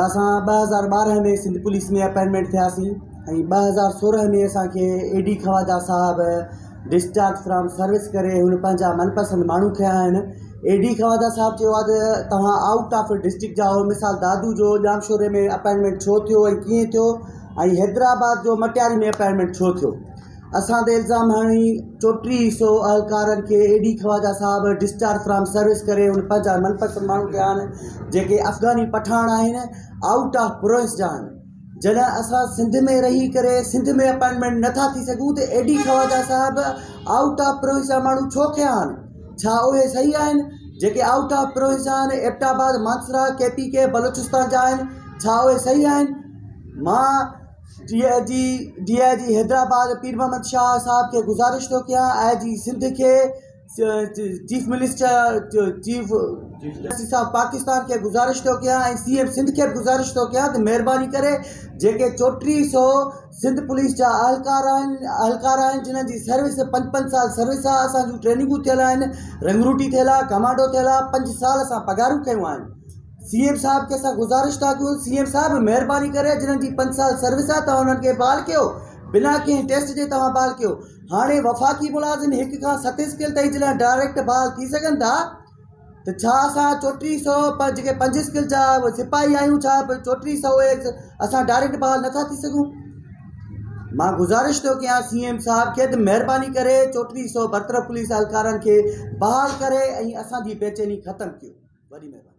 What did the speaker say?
असां 2012 में सिंध पुलिस में अपॉइंटमेंट थियासीं ऐं 2016 में असांखे एडी खवाजा साहब डिस्चार्ज फ्रॉम सर्विस करे हुन पंहिंजा मनपसंद माण्हू खया आहिनि। एडी खवाजा साहब चयो आहे त तव्हां आउट ऑफ डिस्ट्रिक्ट जाओ। मिसाल दादू जो जामशोरे में अपॉइंटमेंट छो थियो ऐं कीअं थियो, ऐं हैदराबाद जो मटियारी में अपॉइंटमेंट छो थियो। असां ते इल्ज़ाम हणी 3400 अहलकारनि खे एडी खवाजा साहब डिस्चार्ज फ्रॉम सर्विस करे हुन पंहिंजा मनपसंद माण्हू कया आहिनि जेके अफ़गानी पठान आहिनि, आउट ऑफ प्रोविंस जा आहिनि। जॾहिं असां सिंध में रही करे सिंध में अपॉइंटमेंट नथा थी सघूं त एडी खवाजा साहब आउट ऑफ प्रोविंस जा माण्हू छो खया आहिनि? छा उहे सही आहिनि? जेके आउट ऑफ प्रोविंस जा आहिनि, एबटाबाद, मानसरा, KPK, बलोचिस्तान जा आहिनि, छा उहे सही आहिनि? मां DIG हैदराबाद पीर मोहम्मद शाह साहब के गुज़ारिश तो कयां, IG सिंध के चीफ मिनिस्टर चीफ जस्टिस साहब पाकिस्तान के गुज़ारिश तो कयां ऐं CM सिंध के गुज़ारिश तो कयां त महिरबानी करे जेके 3400 सिंध पुलिस जा अहलकार आहिनि जिन्हनि जी सर्विस 5-5 साल सर्विस आहे, असां जूं ट्रेनिंगूं थियल आहिनि, रंगरूटी थियल आहे, कमांडो थियल आहे, 5 साल असां पगारूं कयूं आहिनि। CM साहब के असां गुज़ारिश था कयूं, CM साहब महिरबानी करे जिन्हनि जी 5 साल सर्विस आहे तव्हां उन्हनि खे बहाल कयो, बिना कंहिं टेस्ट जे तव्हां बहाल कयो। हाणे वफ़ाक़ी मुलाज़िम 1 खां 7 स्केल ताईं जॾहिं डायरेक्ट बहाल थी सघनि था त छा असां 3400 जेके 5 स्केल जा सिपाही आहियूं, छा 3400 असां डायरेक्ट बहाल नथा थी सघूं? मां गुज़ारिश थो कयां CM साहब खे त महिरबानी करे 3400 बरतरफ़ पुलिस अहलकारनि खे बहाल करे ऐं असांजी बेचैनी ख़तमु कयो। वॾी महिरबानी।